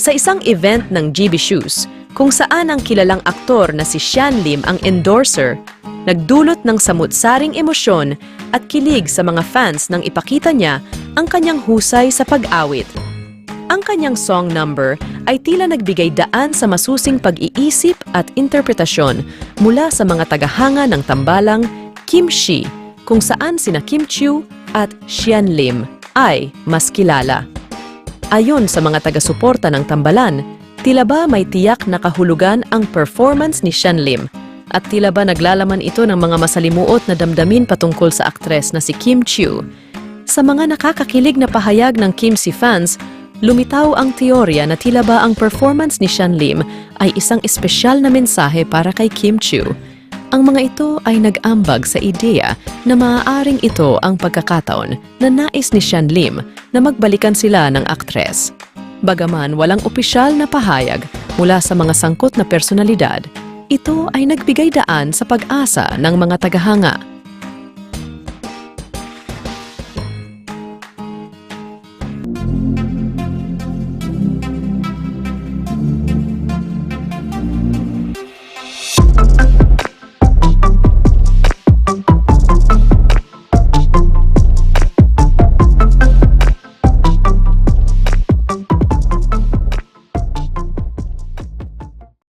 Sa isang event ng GB Shoes, kung saan ang kilalang aktor na si Sian Lim ang endorser, nagdulot ng samut-saring emosyon at kilig sa mga fans nang ipakita niya ang kanyang husay sa pag-awit. Ang kanyang song number ay tila nagbigay daan sa masusing pag-iisip at interpretasyon mula sa mga tagahanga ng tambalang Kim Shi, kung saan sina Kim Chiu at Sian Lim ay mas kilala. Ayon sa mga taga-suporta ng tambalan, tila ba may tiyak na kahulugan ang performance ni Sian Lim at tila ba naglalaman ito ng mga masalimuot na damdamin patungkol sa aktres na si Kim Chiu. Sa mga nakakakilig na pahayag ng Kim Si fans, lumitaw ang teorya na tila ba ang performance ni Sian Lim ay isang espesyal na mensahe para kay Kim Chiu. Ang mga ito ay nag-ambag sa ideya na maaaring ito ang pagkakataon na nais ni Sian Lim na magbalikan sila ng aktres. Bagaman walang opisyal na pahayag mula sa mga sangkot na personalidad, ito ay nagbigay daan sa pag-asa ng mga tagahanga.